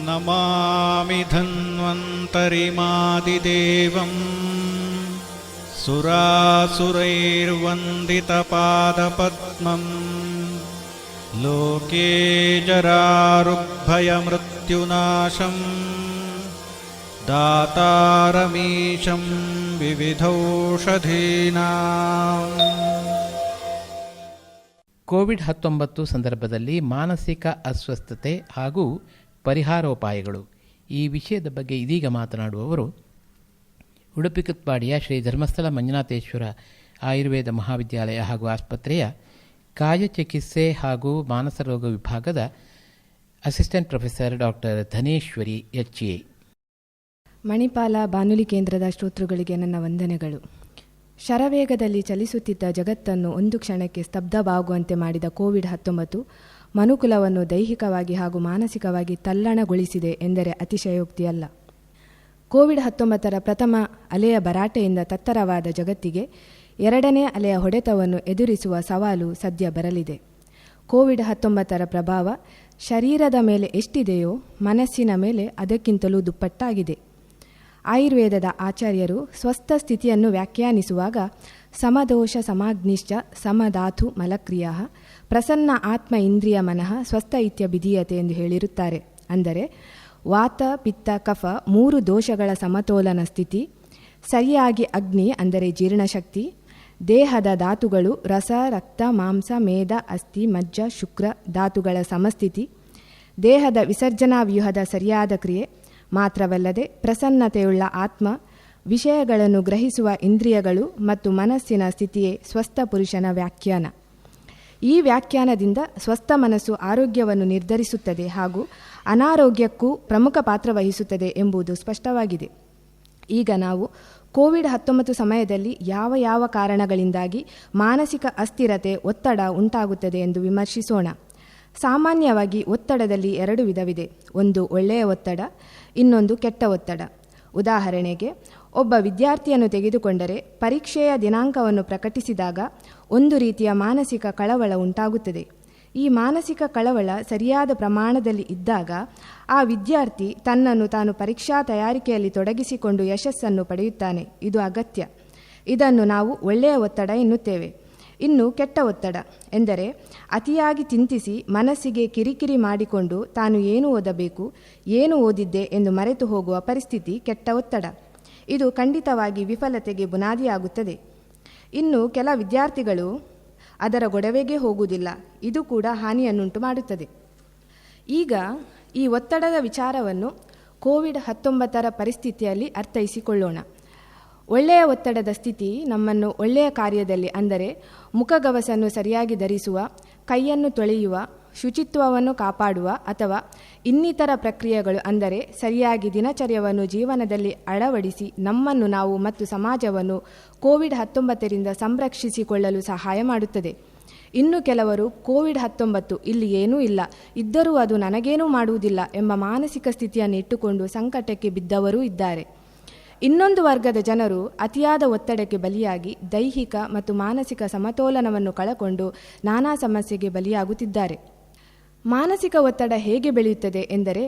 ನಮಾಮಿ ಧನ್ವಂತರಿಮಾದಿದೇವಂ ಸುರಾಸುರೈರ್ವಂದಿತಪಾದಪದ್ಮಂ ಲೋಕೇ ಜರಾರುಗ್ಭಯಮೃತ್ಯುನಾಶಂ ದಾತಾರಮೀಶಂ ವಿವಿಧೌಷಧೀನಾಂ. COVID-19 ಸಂದರ್ಭದಲ್ಲಿ ಮಾನಸಿಕ ಅಸ್ವಸ್ಥತೆ ಹಾಗೂ ಪರಿಹಾರೋಪಾಯಗಳು ಈ ವಿಷಯದ ಬಗ್ಗೆ ಇದೀಗ ಮಾತನಾಡುವವರು ಉಡುಪಿ ಕುತ್ಪಾಡಿಯ ಶ್ರೀ ಧರ್ಮಸ್ಥಳ ಮಂಜುನಾಥೇಶ್ವರ ಆಯುರ್ವೇದ ಮಹಾವಿದ್ಯಾಲಯ ಹಾಗೂ ಆಸ್ಪತ್ರೆಯ ಕಾಯಚಿಕಿತ್ಸೆ ಹಾಗೂ ಮಾನಸ ರೋಗ ವಿಭಾಗದ assistant professor doctor Dhaneshwari HA. Manipal ಬಾನುಲಿ ಕೇಂದ್ರದ ಶ್ರೋತೃಗಳಿಗೆ ನನ್ನ ವಂದನೆಗಳು. ಶರವೇಗದಲ್ಲಿ ಚಲಿಸುತ್ತಿದ್ದ ಜಗತ್ತನ್ನು ಒಂದು ಕ್ಷಣಕ್ಕೆ ಸ್ತಬ್ಧವಾಗುವಂತೆ ಮಾಡಿದ ಕೋವಿಡ್-19 ಮನುಕುಲವನ್ನು ದೈಹಿಕವಾಗಿ ಹಾಗೂ ಮಾನಸಿಕವಾಗಿ ತಲ್ಲಣಗೊಳಿಸಿದೆ ಎಂದರೆ ಅತಿಶಯೋಕ್ತಿಯಲ್ಲ. ಕೋವಿಡ್-19 ಪ್ರಥಮ ಅಲೆಯ ಭರಾಟೆಯಿಂದ ತತ್ತರವಾದ ಜಗತ್ತಿಗೆ ಎರಡನೇ ಅಲೆಯ ಹೊಡೆತವನ್ನು ಎದುರಿಸುವ ಸವಾಲು ಸದ್ಯ ಬರಲಿದೆ. ಕೋವಿಡ್-19 ಪ್ರಭಾವ ಶರೀರದ ಮೇಲೆ ಎಷ್ಟಿದೆಯೋ ಮನಸ್ಸಿನ ಮೇಲೆ ಅದಕ್ಕಿಂತಲೂ ದುಪ್ಪಟ್ಟಾಗಿದೆ. ಆಯುರ್ವೇದದ ಆಚಾರ್ಯರು ಸ್ವಸ್ಥ ಸ್ಥಿತಿಯನ್ನು ವ್ಯಾಖ್ಯಾನಿಸುವಾಗ ಸಮದೋಷ ಸಮಾಗ್ನಿಶ್ಚ ಸಮಧಾತು ಮಲಕ್ರಿಯಾ ಪ್ರಸನ್ನ ಆತ್ಮ ಇಂದ್ರಿಯ ಮನಃ ಸ್ವಸ್ಥ ಇತ್ಯಭಿಧೀಯತೆ ಎಂದು ಹೇಳಿರುತ್ತಾರೆ. ಅಂದರೆ ವಾತ ಪಿತ್ತ ಕಫ ಮೂರು ದೋಷಗಳ ಸಮತೋಲನ ಸ್ಥಿತಿ, ಸರಿಯಾಗಿ ಅಗ್ನಿ ಅಂದರೆ ಜೀರ್ಣಶಕ್ತಿ, ದೇಹದ ಧಾತುಗಳು ರಸ ರಕ್ತ ಮಾಂಸ ಮೇದ ಅಸ್ಥಿ ಮಜ್ಜ ಶುಕ್ರ ಧಾತುಗಳ ಸಮಸ್ಥಿತಿ, ದೇಹದ ವಿಸರ್ಜನಾ ವ್ಯೂಹದ ಸರಿಯಾದ ಕ್ರಿಯೆ ಮಾತ್ರವಲ್ಲದೆ ಪ್ರಸನ್ನತೆಯುಳ್ಳ ಆತ್ಮ, ವಿಷಯಗಳನ್ನು ಗ್ರಹಿಸುವ ಇಂದ್ರಿಯಗಳು ಮತ್ತು ಮನಸ್ಸಿನ ಸ್ಥಿತಿಯೇ ಸ್ವಸ್ಥ ಪುರುಷನ ವ್ಯಾಖ್ಯಾನ. ಈ ವ್ಯಾಖ್ಯಾನದಿಂದ ಸ್ವಸ್ಥ ಮನಸ್ಸು ಆರೋಗ್ಯವನ್ನು ನಿರ್ಧರಿಸುತ್ತದೆ ಹಾಗೂ ಅನಾರೋಗ್ಯಕ್ಕೂ ಪ್ರಮುಖ ಪಾತ್ರ ವಹಿಸುತ್ತದೆ ಎಂಬುದು ಸ್ಪಷ್ಟವಾಗಿದೆ. ಈಗ ನಾವು ಕೋವಿಡ್-19 ಸಮಯದಲ್ಲಿ ಯಾವ ಯಾವ ಕಾರಣಗಳಿಂದಾಗಿ ಮಾನಸಿಕ ಅಸ್ಥಿರತೆ ಒತ್ತಡ ಉಂಟಾಗುತ್ತದೆ ಎಂದು ವಿಮರ್ಶಿಸೋಣ. ಸಾಮಾನ್ಯವಾಗಿ ಒತ್ತಡದಲ್ಲಿ ಎರಡು ವಿಧವಿದೆ. ಒಂದು ಒಳ್ಳೆಯ ಒತ್ತಡ, ಇನ್ನೊಂದು ಕೆಟ್ಟ ಒತ್ತಡ. ಉದಾಹರಣೆಗೆ, ಒಬ್ಬ ವಿದ್ಯಾರ್ಥಿಯನ್ನು ತೆಗೆದುಕೊಂಡರೆ ಪರೀಕ್ಷೆಯ ದಿನಾಂಕವನ್ನು ಪ್ರಕಟಿಸಿದಾಗ ಒಂದು ರೀತಿಯ ಮಾನಸಿಕ ಕಳವಳ ಉಂಟಾಗುತ್ತದೆ. ಈ ಮಾನಸಿಕ ಕಳವಳ ಸರಿಯಾದ ಪ್ರಮಾಣದಲ್ಲಿ ಇದ್ದಾಗ ಆ ವಿದ್ಯಾರ್ಥಿ ತನ್ನನ್ನು ತಾನು ಪರೀಕ್ಷಾ ತಯಾರಿಕೆಯಲ್ಲಿ ತೊಡಗಿಸಿಕೊಂಡು ಯಶಸ್ಸನ್ನು ಪಡೆಯುತ್ತಾನೆ. ಇದು ಅಗತ್ಯ. ಇದನ್ನು ನಾವು ಒಳ್ಳೆಯ ಒತ್ತಡ ಎನ್ನುತ್ತೇವೆ. ಇನ್ನು ಕೆಟ್ಟ ಒತ್ತಡ ಎಂದರೆ ಅತಿಯಾಗಿ ಚಿಂತಿಸಿ ಮನಸ್ಸಿಗೆ ಕಿರಿಕಿರಿ ಮಾಡಿಕೊಂಡು ತಾನು ಏನು ಓದಬೇಕು, ಏನು ಓದಿದ್ದೆ ಎಂದು ಮರೆತು ಹೋಗುವ ಪರಿಸ್ಥಿತಿ ಕೆಟ್ಟ ಒತ್ತಡ. ಇದು ಖಂಡಿತವಾಗಿ ವಿಫಲತೆಗೆ ಬುನಾದಿಯಾಗುತ್ತದೆ. ಇನ್ನು ಕೆಲ ವಿದ್ಯಾರ್ಥಿಗಳು ಅದರ ಗೊಡವೆಗೆ ಹೋಗುವುದಿಲ್ಲ. ಇದು ಕೂಡ ಹಾನಿಯನ್ನುಂಟು ಮಾಡುತ್ತದೆ. ಈಗ ಈ ಒತ್ತಡದ ವಿಚಾರವನ್ನು ಕೋವಿಡ್-19 ಪರಿಸ್ಥಿತಿಯಲ್ಲಿ ಅರ್ಥೈಸಿಕೊಳ್ಳೋಣ. ಒಳ್ಳೆಯ ಒತ್ತಡದ ಸ್ಥಿತಿ ನಮ್ಮನ್ನು ಒಳ್ಳೆಯ ಕಾರ್ಯದಲ್ಲಿ, ಅಂದರೆ ಮುಖಗವಸನ್ನು ಸರಿಯಾಗಿ ಧರಿಸುವ, ಕೈಯನ್ನು ತೊಳೆಯುವ, ಶುಚಿತ್ವವನ್ನು ಕಾಪಾಡುವ ಅಥವಾ ಇನ್ನಿತರ ಪ್ರಕ್ರಿಯೆಗಳು, ಅಂದರೆ ಸರಿಯಾಗಿ ದಿನಚರ್ಯವನ್ನು ಜೀವನದಲ್ಲಿ ಅಳವಡಿಸಿ ನಮ್ಮನ್ನು ನಾವು ಮತ್ತು ಸಮಾಜವನ್ನು ಕೋವಿಡ್-19 ಸಂರಕ್ಷಿಸಿಕೊಳ್ಳಲು ಸಹಾಯ ಮಾಡುತ್ತದೆ. ಇನ್ನು ಕೆಲವರು ಕೋವಿಡ್-19 ಇಲ್ಲಿ ಏನೂ ಇಲ್ಲ, ಇದ್ದರೂ ಅದು ನನಗೇನೂ ಮಾಡುವುದಿಲ್ಲ ಎಂಬ ಮಾನಸಿಕ ಸ್ಥಿತಿಯನ್ನು ಇಟ್ಟುಕೊಂಡು ಸಂಕಟಕ್ಕೆ ಬಿದ್ದವರೂ ಇದ್ದಾರೆ. ಇನ್ನೊಂದು ವರ್ಗದ ಜನರು ಅತಿಯಾದ ಒತ್ತಡಕ್ಕೆ ಬಲಿಯಾಗಿ ದೈಹಿಕ ಮತ್ತು ಮಾನಸಿಕ ಸಮತೋಲನವನ್ನು ಕಳಕೊಂಡು ನಾನಾ ಸಮಸ್ಯೆಗೆ ಬಲಿಯಾಗುತ್ತಿದ್ದಾರೆ. ಮಾನಸಿಕ ಒತ್ತಡ ಹೇಗೆ ಬೆಳೆಯುತ್ತದೆ ಎಂದರೆ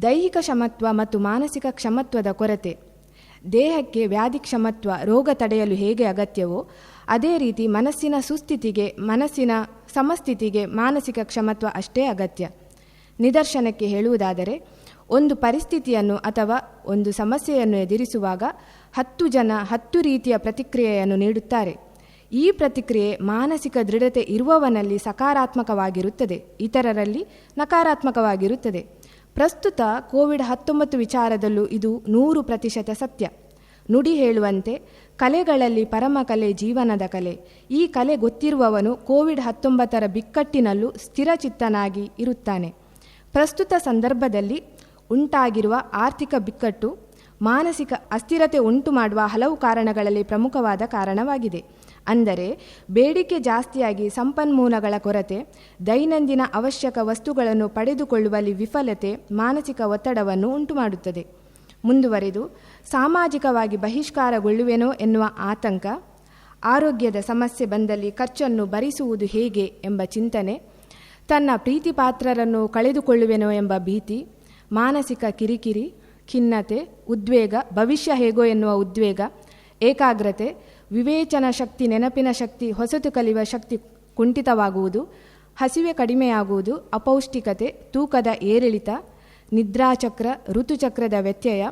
ದೈಹಿಕ ಕ್ಷಮತ್ವ ಮತ್ತು ಮಾನಸಿಕ ಕ್ಷಮತ್ವದ ಕೊರತೆ. ದೇಹಕ್ಕೆ ವ್ಯಾಧಿ ಕ್ಷಮತ್ವ ರೋಗ ತಡೆಯಲು ಹೇಗೆ ಅಗತ್ಯವೋ ಅದೇ ರೀತಿ ಮನಸ್ಸಿನ ಸುಸ್ಥಿತಿಗೆ, ಮನಸ್ಸಿನ ಸಮಸ್ಥಿತಿಗೆ ಮಾನಸಿಕ ಕ್ಷಮತ್ವ ಅಷ್ಟೇ ಅಗತ್ಯ. ನಿದರ್ಶನಕ್ಕೆ ಹೇಳುವುದಾದರೆ, ಒಂದು ಪರಿಸ್ಥಿತಿಯನ್ನು ಅಥವಾ ಒಂದು ಸಮಸ್ಯೆಯನ್ನು ಎದುರಿಸುವಾಗ 10 ಜನ 10 ರೀತಿಯ ಪ್ರತಿಕ್ರಿಯೆಯನ್ನು ನೀಡುತ್ತಾರೆ. ಈ ಪ್ರತಿಕ್ರಿಯೆ ಮಾನಸಿಕ ದೃಢತೆ ಇರುವವನಲ್ಲಿ ಸಕಾರಾತ್ಮಕವಾಗಿರುತ್ತದೆ, ಇತರರಲ್ಲಿ ನಕಾರಾತ್ಮಕವಾಗಿರುತ್ತದೆ. ಪ್ರಸ್ತುತ ಕೋವಿಡ್-19 ವಿಚಾರದಲ್ಲೂ ಇದು 100% ಸತ್ಯ. ನುಡಿ ಹೇಳುವಂತೆ ಕಲೆಗಳಲ್ಲಿ ಪರಮ ಕಲೆ ಜೀವನದ ಕಲೆ. ಈ ಕಲೆ ಗೊತ್ತಿರುವವನು ಕೋವಿಡ್-19 ಬಿಕ್ಕಟ್ಟಿನಲ್ಲೂ ಸ್ಥಿರಚಿತ್ತನಾಗಿ ಇರುತ್ತಾನೆ. ಪ್ರಸ್ತುತ ಸಂದರ್ಭದಲ್ಲಿ ಉಂಟಾಗಿರುವ ಆರ್ಥಿಕ ಬಿಕ್ಕಟ್ಟು ಮಾನಸಿಕ ಅಸ್ಥಿರತೆ ಉಂಟು ಮಾಡುವ ಹಲವು ಕಾರಣಗಳಲ್ಲಿ ಪ್ರಮುಖವಾದ ಕಾರಣವಾಗಿದೆ. ಅಂದರೆ ಬೇಡಿಕೆ ಜಾಸ್ತಿಯಾಗಿ ಸಂಪನ್ಮೂಲಗಳ ಕೊರತೆ, ದೈನಂದಿನ ಅವಶ್ಯಕ ವಸ್ತುಗಳನ್ನು ಪಡೆದುಕೊಳ್ಳುವಲ್ಲಿ ವಿಫಲತೆ ಮಾನಸಿಕ ಒತ್ತಡವನ್ನು ಉಂಟುಮಾಡುತ್ತದೆ. ಮುಂದುವರೆದು ಸಾಮಾಜಿಕವಾಗಿ ಬಹಿಷ್ಕಾರಗೊಳ್ಳುವೆನೋ ಎನ್ನುವ ಆತಂಕ, ಆರೋಗ್ಯದ ಸಮಸ್ಯೆ ಬಂದಲ್ಲಿ ಖರ್ಚನ್ನು ಭರಿಸುವುದು ಹೇಗೆ ಎಂಬ ಚಿಂತನೆ, ತನ್ನ ಪ್ರೀತಿಪಾತ್ರರನ್ನು ಕಳೆದುಕೊಳ್ಳುವೆನೋ ಎಂಬ ಭೀತಿ, ಮಾನಸಿಕ ಕಿರಿಕಿರಿ, ಖಿನ್ನತೆ, ಉದ್ವೇಗ, ಭವಿಷ್ಯ ಹೇಗೋ ಎನ್ನುವ ಉದ್ವೇಗ, ಏಕಾಗ್ರತೆ, ವಿವೇಚನಾ ಶಕ್ತಿ, ನೆನಪಿನ ಶಕ್ತಿ, ಹೊಸತು ಕಲಿಯುವ ಶಕ್ತಿ ಕುಂಠಿತವಾಗುವುದು, ಹಸಿವೆ ಕಡಿಮೆಯಾಗುವುದು, ಅಪೌಷ್ಟಿಕತೆ, ತೂಕದ ಏರಿಳಿತ, ನಿದ್ರಾಚಕ್ರ, ಋತುಚಕ್ರದ ವ್ಯತ್ಯಯ,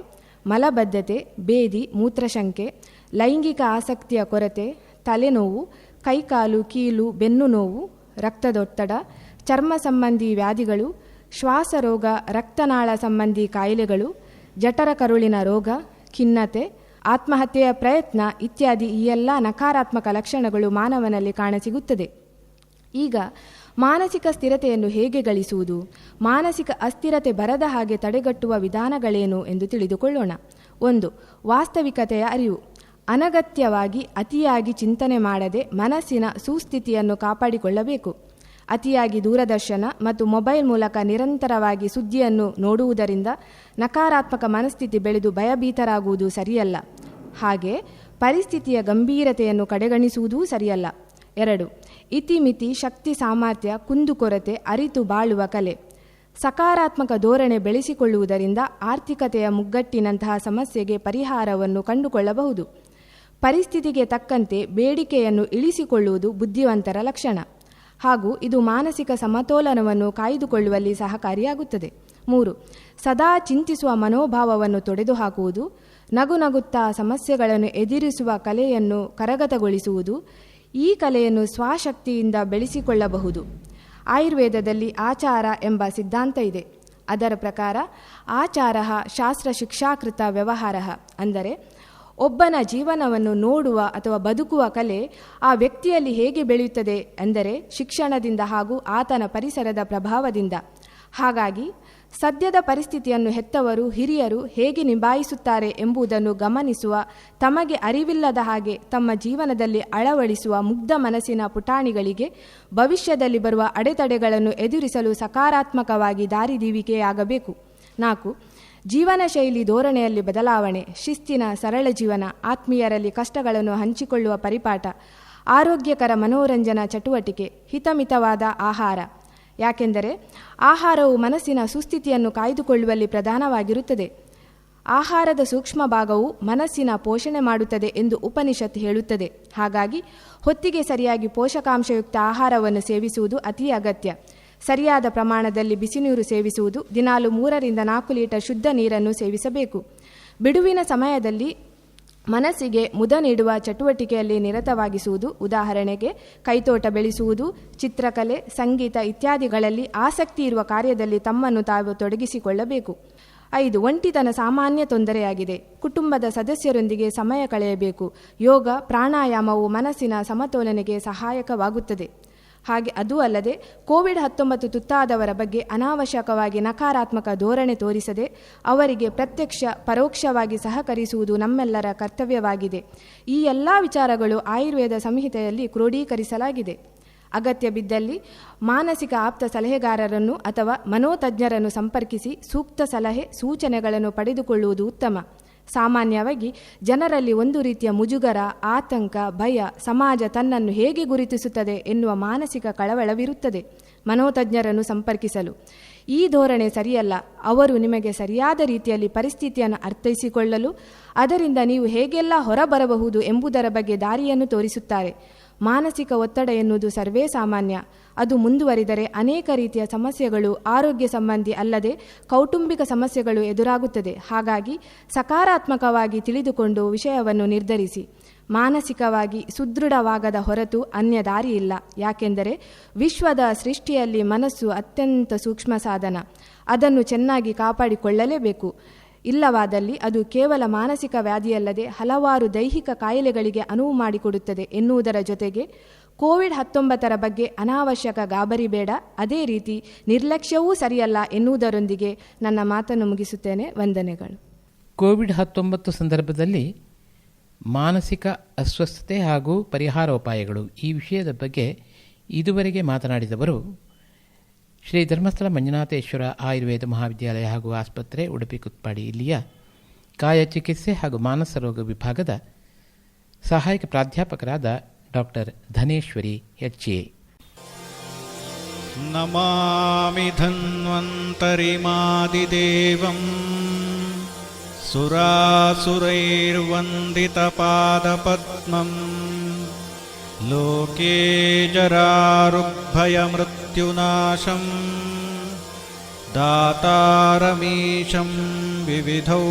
ಮಲಬದ್ಧತೆ, ಬೇದಿ, ಮೂತ್ರಶಂಕೆ, ಲೈಂಗಿಕ ಆಸಕ್ತಿಯ ಕೊರತೆ, ತಲೆನೋವು, ಕೈಕಾಲು, ಕೀಲು, ಬೆನ್ನು ನೋವು, ರಕ್ತದೊತ್ತಡ, ಚರ್ಮ ಸಂಬಂಧಿ ವ್ಯಾಧಿಗಳು, ಶ್ವಾಸರೋಗ, ರಕ್ತನಾಳ ಸಂಬಂಧಿ ಕಾಯಿಲೆಗಳು, ಜಠರ ಕರುಳಿನ ರೋಗ, ಖಿನ್ನತೆ, ಆತ್ಮಹತ್ಯೆಯ ಪ್ರಯತ್ನ ಇತ್ಯಾದಿ ಈ ಎಲ್ಲ ನಕಾರಾತ್ಮಕ ಲಕ್ಷಣಗಳು ಮಾನವನಲ್ಲಿ ಕಾಣಸಿಗುತ್ತದೆ. ಈಗ ಮಾನಸಿಕ ಸ್ಥಿರತೆಯನ್ನು ಹೇಗೆ ಗಳಿಸುವುದು, ಮಾನಸಿಕ ಅಸ್ಥಿರತೆ ಬರದ ಹಾಗೆ ತಡೆಗಟ್ಟುವ ವಿಧಾನಗಳೇನು ಎಂದು ತಿಳಿದುಕೊಳ್ಳೋಣ. 1. ವಾಸ್ತವಿಕತೆಯ ಅರಿವು. ಅನಗತ್ಯವಾಗಿ ಅತಿಯಾಗಿ ಚಿಂತನೆ ಮಾಡದೆ ಮನಸ್ಸಿನ ಸುಸ್ಥಿತಿಯನ್ನು ಕಾಪಾಡಿಕೊಳ್ಳಬೇಕು. ಅತಿಯಾಗಿ ದೂರದರ್ಶನ ಮತ್ತು ಮೊಬೈಲ್ ಮೂಲಕ ನಿರಂತರವಾಗಿ ಸುದ್ದಿಯನ್ನು ನೋಡುವುದರಿಂದ ನಕಾರಾತ್ಮಕ ಮನಸ್ಥಿತಿ ಬೆಳೆದು ಭಯಭೀತರಾಗುವುದು ಸರಿಯಲ್ಲ. ಹಾಗೆ ಪರಿಸ್ಥಿತಿಯ ಗಂಭೀರತೆಯನ್ನು ಕಡೆಗಣಿಸುವುದೂ ಸರಿಯಲ್ಲ. 2. ಇತಿಮಿತಿ, ಶಕ್ತಿ ಸಾಮರ್ಥ್ಯ, ಕುಂದುಕೊರತೆ ಅರಿತು ಬಾಳುವ ಕಲೆ. ಸಕಾರಾತ್ಮಕ ಧೋರಣೆ ಬೆಳೆಸಿಕೊಳ್ಳುವುದರಿಂದ ಆರ್ಥಿಕತೆಯ ಮುಗ್ಗಟ್ಟಿನಂತಹ ಸಮಸ್ಯೆಗೆ ಪರಿಹಾರವನ್ನು ಕಂಡುಕೊಳ್ಳಬಹುದು. ಪರಿಸ್ಥಿತಿಗೆ ತಕ್ಕಂತೆ ಬೇಡಿಕೆಯನ್ನು ಇಳಿಸಿಕೊಳ್ಳುವುದು ಬುದ್ಧಿವಂತರ ಲಕ್ಷಣ, ಹಾಗೂ ಇದು ಮಾನಸಿಕ ಸಮತೋಲನವನ್ನು ಕಾಯ್ದುಕೊಳ್ಳುವಲ್ಲಿ ಸಹಕಾರಿಯಾಗುತ್ತದೆ. 3. ಸದಾ ಚಿಂತಿಸುವ ಮನೋಭಾವವನ್ನು ತೊಡೆದುಹಾಕುವುದು, ನಗುತ್ತಾ ಸಮಸ್ಯೆಗಳನ್ನು ಎದುರಿಸುವ ಕಲೆಯನ್ನು ಕರಗತಗೊಳಿಸುವುದು. ಈ ಕಲೆಯನ್ನು ಸ್ವಶಕ್ತಿಯಿಂದ ಬೆಳೆಸಿಕೊಳ್ಳಬಹುದು. ಆಯುರ್ವೇದದಲ್ಲಿ ಆಚಾರ ಎಂಬ ಸಿದ್ಧಾಂತ ಇದೆ. ಅದರ ಪ್ರಕಾರ ಆಚಾರ ಶಾಸ್ತ್ರ ಶಿಕ್ಷಾಕೃತ ವ್ಯವಹಾರ, ಅಂದರೆ ಒಬ್ಬನ ಜೀವನವನ್ನು ನೋಡುವ ಅಥವಾ ಬದುಕುವ ಕಲೆ ಆ ವ್ಯಕ್ತಿಯಲ್ಲಿ ಹೇಗೆ ಬೆಳೆಯುತ್ತದೆ ಎಂದರೆ ಶಿಕ್ಷಣದಿಂದ ಹಾಗೂ ಆತನ ಪರಿಸರದ ಪ್ರಭಾವದಿಂದ. ಹಾಗಾಗಿ ಸದ್ಯದ ಪರಿಸ್ಥಿತಿಯನ್ನು ಹೆತ್ತವರು, ಹಿರಿಯರು ಹೇಗೆ ನಿಭಾಯಿಸುತ್ತಾರೆ ಎಂಬುದನ್ನು ಗಮನಿಸುವ, ತಮಗೆ ಅರಿವಿಲ್ಲದ ಹಾಗೆ ತಮ್ಮ ಜೀವನದಲ್ಲಿ ಅಳವಡಿಸುವ ಮುಗ್ಧ ಮನಸ್ಸಿನ ಪುಟಾಣಿಗಳಿಗೆ ಭವಿಷ್ಯದಲ್ಲಿ ಬರುವ ಅಡೆತಡೆಗಳನ್ನು ಎದುರಿಸಲು ಸಕಾರಾತ್ಮಕವಾಗಿ ದಾರಿದೀವಿಕೆಯಾಗಬೇಕು. 4. ಜೀವನ ಶೈಲಿ ಧೋರಣೆಯಲ್ಲಿ ಬದಲಾವಣೆ, ಶಿಸ್ತಿನ ಸರಳ ಜೀವನ, ಆತ್ಮೀಯರಲ್ಲಿ ಕಷ್ಟಗಳನ್ನು ಹಂಚಿಕೊಳ್ಳುವ ಪರಿಪಾಠ, ಆರೋಗ್ಯಕರ ಮನೋರಂಜನಾ ಚಟುವಟಿಕೆ, ಹಿತಮಿತವಾದ ಆಹಾರ. ಯಾಕೆಂದರೆ ಆಹಾರವು ಮನಸ್ಸಿನ ಸುಸ್ಥಿತಿಯನ್ನು ಕಾಯ್ದುಕೊಳ್ಳುವಲ್ಲಿ ಪ್ರಧಾನವಾಗಿರುತ್ತದೆ. ಆಹಾರದ ಸೂಕ್ಷ್ಮ ಭಾಗವು ಮನಸ್ಸಿನ ಪೋಷಣೆ ಮಾಡುತ್ತದೆ ಎಂದು ಉಪನಿಷತ್ ಹೇಳುತ್ತದೆ. ಹಾಗಾಗಿ ಹೊತ್ತಿಗೆ ಸರಿಯಾಗಿ ಪೋಷಕಾಂಶಯುಕ್ತ ಆಹಾರವನ್ನು ಸೇವಿಸುವುದು ಅತಿ ಅಗತ್ಯ. ಸರಿಯಾದ ಪ್ರಮಾಣದಲ್ಲಿ ಬಿಸಿನೀರು ಸೇವಿಸುವುದು, ದಿನಾಲು 3 ರಿಂದ 4 ಲೀಟರ್ ಶುದ್ಧ ನೀರನ್ನು ಸೇವಿಸಬೇಕು. ಬಿಡುವಿನ ಸಮಯದಲ್ಲಿ ಮನಸ್ಸಿಗೆ ಮುದ ನೀಡುವ ಚಟುವಟಿಕೆಯಲ್ಲಿ ನಿರತವಾಗಿಸುವುದು, ಉದಾಹರಣೆಗೆ ಕೈತೋಟ ಬೆಳೆಸುವುದು, ಚಿತ್ರಕಲೆ, ಸಂಗೀತ ಇತ್ಯಾದಿಗಳಲ್ಲಿ ಆಸಕ್ತಿ ಇರುವ ಕಾರ್ಯದಲ್ಲಿ ತಮ್ಮನ್ನು ತಾವು ತೊಡಗಿಸಿಕೊಳ್ಳಬೇಕು. 5. ಒಂಟಿತನ ಸಾಮಾನ್ಯ ತೊಂದರೆಯಾಗಿದೆ. ಕುಟುಂಬದ ಸದಸ್ಯರೊಂದಿಗೆ ಸಮಯ ಕಳೆಯಬೇಕು. ಯೋಗ, ಪ್ರಾಣಾಯಾಮವು ಮನಸ್ಸಿನ ಸಮತೋಲನೆಗೆ ಸಹಾಯಕವಾಗುತ್ತದೆ. ಹಾಗೆ ಅದೂ ಅಲ್ಲದೆ ಕೋವಿಡ್-19 ತುತ್ತಾದವರ ಬಗ್ಗೆ ಅನಾವಶ್ಯಕವಾಗಿ ನಕಾರಾತ್ಮಕ ಧೋರಣೆ ತೋರಿಸದೆ ಅವರಿಗೆ ಪ್ರತ್ಯಕ್ಷ ಪರೋಕ್ಷವಾಗಿ ಸಹಕರಿಸುವುದು ನಮ್ಮೆಲ್ಲರ ಕರ್ತವ್ಯವಾಗಿದೆ. ಈ ಎಲ್ಲ ವಿಚಾರಗಳು ಆಯುರ್ವೇದ ಸಂಹಿತೆಯಲ್ಲಿ ಕ್ರೋಢೀಕರಿಸಲಾಗಿದೆ. ಅಗತ್ಯ ಬಿದ್ದಲ್ಲಿ ಮಾನಸಿಕ ಆಪ್ತ ಸಲಹೆಗಾರರನ್ನು ಅಥವಾ ಮನೋತಜ್ಞರನ್ನು ಸಂಪರ್ಕಿಸಿ ಸೂಕ್ತ ಸಲಹೆ ಸೂಚನೆಗಳನ್ನು ಪಡೆದುಕೊಳ್ಳುವುದು ಉತ್ತಮ. ಸಾಮಾನ್ಯವಾಗಿ ಜನರಲ್ಲಿ ಒಂದು ರೀತಿಯ ಮುಜುಗರ, ಆತಂಕ, ಭಯ, ಸಮಾಜ ತನ್ನನ್ನು ಹೇಗೆ ಗುರುತಿಸುತ್ತದೆ ಎನ್ನುವ ಮಾನಸಿಕ ಕಳವಳವಿರುತ್ತದೆ ಮನೋತಜ್ಞರನ್ನು ಸಂಪರ್ಕಿಸಲು. ಈ ಧೋರಣೆ ಸರಿಯಲ್ಲ. ಅವರು ನಿಮಗೆ ಸರಿಯಾದ ರೀತಿಯಲ್ಲಿ ಪರಿಸ್ಥಿತಿಯನ್ನು ಅರ್ಥೈಸಿಕೊಳ್ಳಲು, ಅದರಿಂದ ನೀವು ಹೇಗೆಲ್ಲ ಹೊರಬರಬಹುದು ಎಂಬುದರ ಬಗ್ಗೆ ದಾರಿಯನ್ನು ತೋರಿಸುತ್ತಾರೆ. ಮಾನಸಿಕ ಒತ್ತಡ ಎನ್ನುವುದು ಸರ್ವೇ ಸಾಮಾನ್ಯ. ಅದು ಮುಂದುವರಿದರೆ ಅನೇಕ ರೀತಿಯ ಸಮಸ್ಯೆಗಳು, ಆರೋಗ್ಯ ಸಂಬಂಧಿ ಅಲ್ಲದೆ ಕೌಟುಂಬಿಕ ಸಮಸ್ಯೆಗಳು ಎದುರಾಗುತ್ತದೆ. ಹಾಗಾಗಿ ಸಕಾರಾತ್ಮಕವಾಗಿ ತಿಳಿದುಕೊಂಡು ವಿಷಯವನ್ನು ನಿರ್ಧರಿಸಿ. ಮಾನಸಿಕವಾಗಿ ಸುದೃಢವಾಗದ ಹೊರತು ಅನ್ಯ ದಾರಿ ಇಲ್ಲ. ಯಾಕೆಂದರೆ ವಿಶ್ವದ ಸೃಷ್ಟಿಯಲ್ಲಿ ಮನಸ್ಸು ಅತ್ಯಂತ ಸೂಕ್ಷ್ಮ ಸಾಧನ. ಅದನ್ನು ಚೆನ್ನಾಗಿ ಕಾಪಾಡಿಕೊಳ್ಳಲೇಬೇಕು. ಇಲ್ಲವಾದಲ್ಲಿ ಅದು ಕೇವಲ ಮಾನಸಿಕ ವ್ಯಾಧಿಯಲ್ಲದೆ ಹಲವಾರು ದೈಹಿಕ ಕಾಯಿಲೆಗಳಿಗೆ ಅನುವು ಮಾಡಿಕೊಡುತ್ತದೆ ಎನ್ನುವುದರ ಜೊತೆಗೆ ಕೋವಿಡ್-19 ಬಗ್ಗೆ ಅನಾವಶ್ಯಕ ಗಾಬರಿ ಬೇಡ, ಅದೇ ರೀತಿ ನಿರ್ಲಕ್ಷ್ಯವೂ ಸರಿಯಲ್ಲ ಎನ್ನುವುದರೊಂದಿಗೆ ನನ್ನ ಮಾತನ್ನು ಮುಗಿಸುತ್ತೇನೆ. ವಂದನೆಗಳು. ಕೋವಿಡ್-19 ಸಂದರ್ಭದಲ್ಲಿ ಮಾನಸಿಕ ಅಸ್ವಸ್ಥತೆ ಹಾಗೂ ಪರಿಹಾರೋಪಾಯಗಳು ಈ ವಿಷಯದ ಬಗ್ಗೆ ಇದುವರೆಗೆ ಮಾತನಾಡಿದವರು ಶ್ರೀ ಧರ್ಮಸ್ಥಳ ಮಂಜುನಾಥೇಶ್ವರ ಆಯುರ್ವೇದ ಮಹಾವಿದ್ಯಾಲಯ ಹಾಗೂ ಆಸ್ಪತ್ರೆ, ಉಡುಪಿ ಕುತ್ಪಾಡಿ ಇಲ್ಲಿಯ ಕಾಯ ಚಿಕಿತ್ಸೆ ಹಾಗೂ ಮಾನಸ ರೋಗ ವಿಭಾಗದ ಸಹಾಯಕ ಪ್ರಾಧ್ಯಾಪಕರಾದ ಡಾಕ್ಟರ್ ಧನೇಶ್ವರಿ HA. नमामि धन्वन्तरिमादिदेवम् सुरासुरैर्वन्दितपादपद्मम् लोके जरारुग्भयमृत्युनाशम् दातारमीशं विविधौषधीनाम्